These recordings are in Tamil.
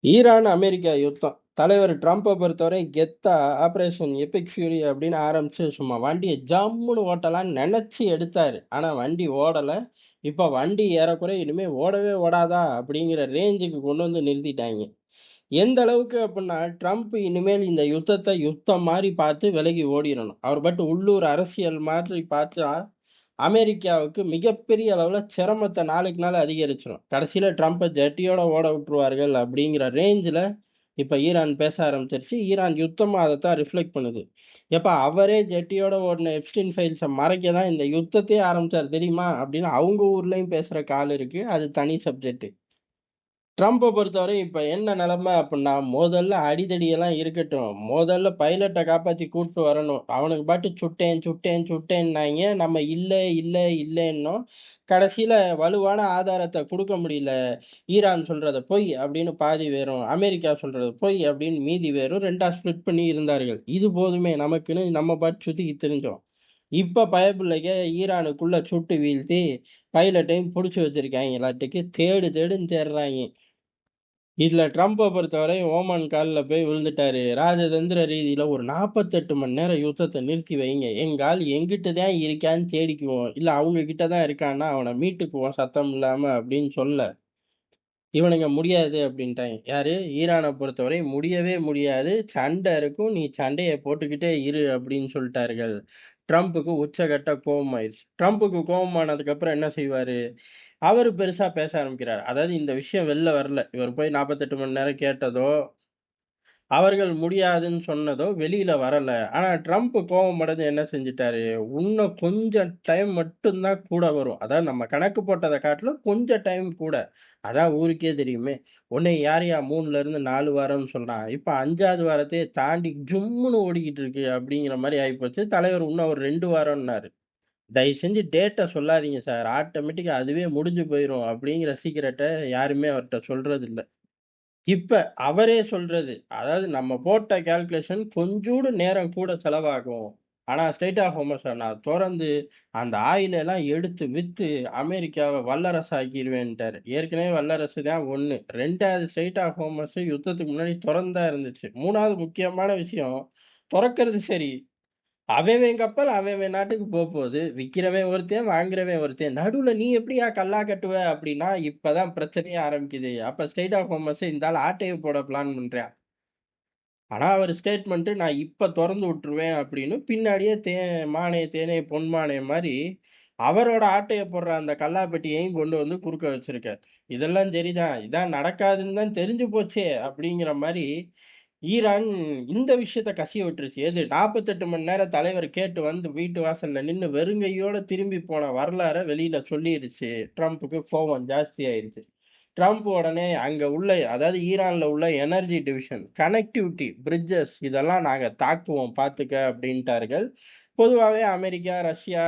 ஈரான், அமெரிக்கா யுத்தம். தலைவர் ட்ரம்ப பொறுத்தவரை கெத்தா ஆப்பரேஷன் எபிக் ஃபியூரி அப்படின்னு ஆரம்பிச்சு சும்மா வண்டிய ஜம்முன்னு ஓட்டலாம்ன்னு நெனச்சு எடுத்தாரு. ஆனா வண்டி ஓடல. இப்ப வண்டி ஏறக்குறைய இனிமே ஓடவே ஓடாதா அப்படிங்கிற ரேஞ்சுக்கு கொண்டு வந்து நிறுத்திட்டாய்ங்க. எந்த அளவுக்கு அப்படின்னா, ட்ரம்ப் இனிமேல் இந்த யுத்தத்த யுத்தம் மாரி பார்த்து விலகி ஓடிறணும். அவர் பாட்டு உள்ளூர் அரசியல் மாதிரி பார்த்தா, அமெரிக்காவுக்கு மிகப்பெரிய அளவுல சிரமத்த நாளுக்கு நாள் அதிகரிச்சுரும். கடைசியில ட்ரம்ப ஜட்டியோட ஓட விட்டுருவார்கள் அப்படிங்கிற ரேஞ்சுல இப்ப ஈரான் பேச ஆரம்பிச்சிருச்சு. ஈரான் யுத்தமும் அதத்தான் ரிஃப்ளெக்ட் பண்ணுது. எப்பா அவரே ஜெட்டியோட ஓடுன எப்ஸ்டீன் ஃபைல்ஸ மறைக்க தான் இந்த யுத்தத்தையே ஆரம்பிச்சாரு தெரியுமா? அப்படின்னு அவங்க ஊர்லயும் பேசுறக்கு ஆள் இருக்கு. அது தனி சப்ஜெக்ட். ட்ரம்ப பொறுத்தவரை இப்ப என்ன நிலைமை அப்படின்னா, முதல்ல அடிதடியெல்லாம் இருக்கட்டும். முதல்ல பைலட்ட காப்பாத்தி கூட்டு வரணும். அவனுக்கு பாட்டு சுட்டேன், சுட்டேன், சுட்டேன்னாய்ங்க. நம்ம இல்ல, இல்ல, இல்லன்னோம். கடைசியில வலுவான ஆதாரத்த குடுக்க முடியல. ஈரான் சொல்றத பொய் அப்படின்னு பாதி பேரும், அமெரிக்கா சொல்றது பொய் அப்படின்னு மீதி பேரும் 2ஆ ஸ்ப்ளிட் பண்ணி இருந்தார்கள். இது போதுமே நமக்குன்னு நம்ம பாட்டு சுத்திக்கிட்டு திரிஞ்சோம். இப்ப பயப்புள்ளைக ஈரானுக்குள்ள சுட்டு வீழ்த்தி, பைலட்டையும் புடிச்சு வச்சிருக்காய்ங்கலாட்டுக்கு தேடு தேடுன்னு தேடுறாய்ங்க. இதுல ட்ரம்ப பொறுத்தவரை ஓமான் கால்ல போய் விழுந்துட்டாரு. ராஜதந்திர ரீதியில ஒரு 48 மணி நேரம் யுத்தத்த நிறுத்தி வைங்க. எங்க ஆள் எங்கிட்ட தான் இருக்கான்னு தேடிக்குவோம். இல்ல அவங்க கிட்ட தான் இருக்கான்னா அவன மீட்டுக்குவோம் சத்தம் இல்லாம அப்படின்னு சொல்ல, இவனுங்க முடியாது அப்படின்ட்டாய்ங்க. யாரு? ஈரான பொறுத்தவரை முடியவே முடியாது. சண்டை இருக்கும். நீ சண்டைய போட்டுக்கிட்டே இரு அப்படின்னு சொல்லிட்டார்கள். ட்ரம்புக்கு உச்சகட்ட கோவம் ஆயிருச்சு. ட்ரம்புக்கு கோவமானதுக்கு அப்புறம் என்ன செய்வாரு? அவரு பெருசா பேச ஆரம்பிக்கிறாரு. அதாவது இந்த விஷயம் வெளில வரல. இவர் போய் 48 மணி நேரம் கேட்டதோ, அவர்கள் முடியாதுன்னு சொன்னதோ வெளியில வரல. ஆனா ட்ரம்ப் கோவமடைஞ்சு என்ன செஞ்சுட்டாரு, "உன்னும் கொஞ்சம் டைம் மட்டும் தான் கூட வரும். அதாவது நம்ம கணக்கு போட்டத காட்டிலும் கொஞ்சம் டைம் கூட. அதான் ஊருக்கே தெரியுமே. உன்னைய யாருய்யா 3ல இருந்து 4 வாரம்னு சொல்றான். இப்ப 5வது வாரத்தையே தாண்டி ஜும்முன்னு ஓடிக்கிட்டு இருக்கு." அப்படிங்கிற மாரி ஆயிப்போச்சு. தலைவர் இன்னும் ஒரு 2 வாரம்னாரு. "தயவு செஞ்சு டேட்ட சொல்லாதீங்க சார். ஆட்டோமேட்டிக்கா அதுவே முடிஞ்சு போயிரும்." அப்படிங்கிற சீக்ரெட்ட யாருமே அவர்ட்ட சொல்றதில்ல. இப்ப அவரே சொல்றது. அதாவது நம்ம போட்ட கால்குலேஷன் கொஞ்சூண்டு நேரம் கூட செலவாகும். ஆனா ஸ்ட்ரெய்ட் ஆஃப் ஹார்மஸ நான் தொறந்து, அந்த ஆயில எல்லாம் எடுத்து வித்து அமெரிக்காவ வல்லரசு ஆக்கிருவேன்ட்டாரு. ஏற்கனவே வல்லரசு தான் 1. 2வது ஸ்ட்ரெய்ட் ஆஃப் ஹார்மஸ் யுத்தத்துக்கு முன்னாடி தொறந்து தான் இருந்துச்சு. 3வது முக்கியமான விஷயம், தொறக்கறது சரி. அவன் கப்பல் அவன் நாட்டுக்கு போப்போது. விக்கிறவன் ஒருத்தன், வாங்குறவன் ஒருத்தன். நடுவுல நீ எப்படிய்யா கல்லா கட்டுவ? அப்படின்னா, இப்பதான் பிரச்சனையே ஆரம்பிக்குது. அப்ப ஸ்ட்ரெய்ட் ஆஃப் ஹார்மஸ இந்த ஆள் ஆட்டைய போட பிளான் பண்றான். ஆனா அவரு ஸ்டேட்மெண்ட் நான் இப்ப தொறந்து விட்டுருவேன் அப்படின்னு பின்னாடியே மானே தேனே பொன்மானே மாரி அவரோட ஆட்டைய போடுற அந்த கல்லாப்பெட்டியையும் கொண்டு வந்து குறுக்க வச்சிருக்காரு. இதெல்லாம் சரிதான். இதான் நடக்காதுன்னு தான் தெரிஞ்சு போச்சே அப்படிங்கிற மாரி ஈரான் இந்த விஷயத்த கசிய விட்டுருச்சு. எது 48 மணி நேரம் தலைவர் கேட்டு வந்து வீட்டு வாசல்ல நின்னு வெறுங்கையோட திரும்பி போன வரலாற வெளியில சொல்லிருச்சு. ட்ரம்ப்புக்கு கோவம் ஜாஸ்தி ஆயிருச்சு. ட்ரம்ப் உடனே அங்க உள்ள அதாவது ஈரான்ல உள்ள எனர்ஜி டிவிஷன், கனெக்டிவிட்டி, பிரிட்ஜஸ் இதெல்லாம் நாங்க தாக்குவோம் பார்த்துக்க அப்படின்ட்டார்கள். பொதுவாவே அமெரிக்கா, ரஷ்யா,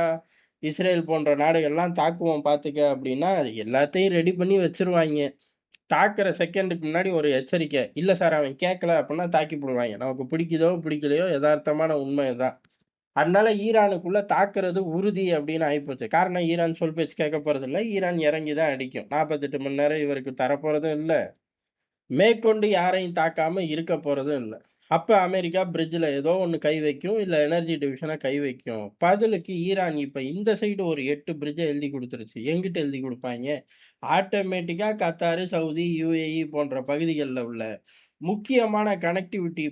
இஸ்ரேல் போன்ற நாடுகள்லாம் தாக்குவோம் பார்த்துக்க அப்படின்னா, எல்லாத்தையும் ரெடி பண்ணி வச்சுருவாய்ங்க. தாக்குற செகண்டுக்கு முன்னாடி ஒரு எச்சரிக்கை. இல்ல சார் அவன் கேட்கல அப்படின்னா தாக்கி புடுவாய்ங்க. நமக்கு பிடிக்குதோ, பிடிக்கலையோ எதார்த்தமான உண்மை இதான். அதனால ஈரானுக்குள்ள தாக்குறது உறுதி அப்படின்னு ஆயிப்போச்சு. காரணம் ஈரான் சொல் பேச்சு கேட்க போறதில்ல. ஈரான் இறங்கி தான் அடிக்கும். 48 மணி நேரம் இவருக்கு தரப்போறதும் இல்ல. மேற்கொண்டு யாரையும் தாக்காம இருக்க போறதும் இல்ல. அப்ப அமெரிக்கா பிரிட்ஜ்ல ஏதோ ஒண்ணு கை வைக்கும். இல்ல எனர்ஜி டிவிஷன கை வைக்கும். பதிலுக்கு ஈரான் இப்ப இந்த சைடு ஒரு 8 பிரிட்ஜ எழுதி குடுத்துருச்சு. எங்கிட்ட எழுதி குடுப்பாய்ங்க? ஆட்டோமேட்டிக்கா கத்தாரு, சவுதி, யுஏஇ போன்ற பகுதிகள்ல உள்ள முக்கியமான கனெக்டிவிட்டி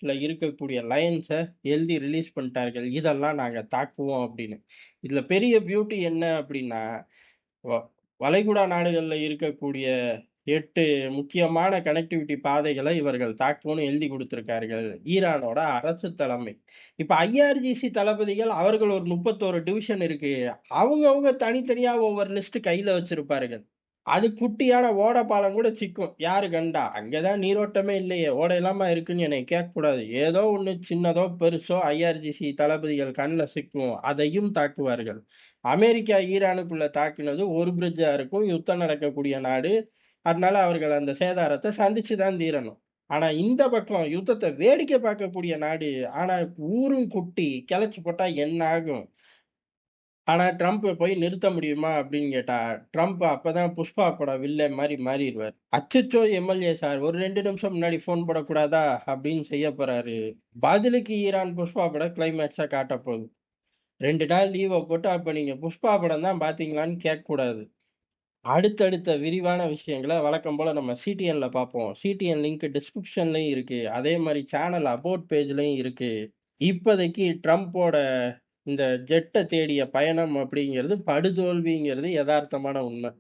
ல இருக்கக்கூடிய லைன்ஸ எழுதி ரிலீஸ் பண்ணிட்டார்கள். இதெல்லாம் நாங்க தாக்குவோம் அப்படின்னு. இதுல பெரிய பியூட்டி என்ன அப்படின்னா, வ வளைகுடா நாடுகள்ல இருக்கக்கூடிய 8 முக்கியமான கனெக்டிவிட்டி பாதைகள இவர்கள் தாக்குவோம்னு எழுதி குடுத்திருக்கார்கள். ஈரானோட அரசு தலைமை. இப்ப ஐஆர்ஜிசி தளபதிகள் அவர்கள் ஒரு 31 டிவிஷன் இருக்கு. அவங்கவங்க தனித்தனியா ஒவ்வொரு லிஸ்ட் கையில வச்சிருப்பார்கள். அது குட்டியான ஓட பாலம் கூட சிக்கும். யாரு கண்டா? அங்க தான் நீரோட்டமே இல்லையே! ஓடை இல்லாம இருக்குன்னு என்னைய கேட்கக்கூடாது. ஏதோ ஒண்ணு சின்னதோ, பெருசோ ஐஆர்ஜிசி தளபதிகள் கண்ல சிக்கும். அதையும் தாக்குவார்கள். அமெரிக்கா ஈரானுக்குள்ள தாக்குனது ஒரு பிரிட்ஜா இருக்கும். யுத்தம் நடக்கக்கூடிய நாடு. அதனால அவர்கள் அந்த சேதாரத்த சந்திச்சு தான் தீரணும். ஆனா இந்த பக்கம் யுத்தத்த வேடிக்கை பார்க்கக்கூடிய நாடு. ஆனா ஊரும் குட்டி. கிளச்சு போட்டா என்ன ஆகும்? ஆனா ட்ரம்ப் போய் நிறுத்த முடியுமா அப்படின்னு கேட்டா, ட்ரம்ப் அப்பதான் புஷ்பா படம் வில்லன் மாரி மாறிருவாரு. அச்சச்சோ! எம்எல்ஏ சார் ஒரு 2 நிமிஷம் முன்னாடி ஃபோன் போடக்கூடாதா? அப்படின்னு செய்ய போறாரு. பதிலுக்கு ஈரான் புஷ்பா படம் கிளைமேக்ஸா காட்டப்போகுது. 2 நாள் லீவ போட்டு, அப்ப நீங்க புஷ்பா படம் தான் பார்த்தீங்களான்னு கேட்கக்கூடாது. அடுத்தடுத்த விரிவான விஷயங்கள வழக்கம் போல நம்ம சிடிஎன்ல பார்ப்போம். சிடிஎன் லிங்க் டிஸ்கிரிப்ஷன்லயும் இருக்கு. அதே மாரி சேனல் அபௌட் பேஜ்லயும் இருக்கு. இப்போதைக்கு ட்ரம்போட இந்த ஜெட்ட தேடிய பயணம் அப்படிங்கிறது படுதோல்விங்கிறது எதார்த்தமான உண்மை.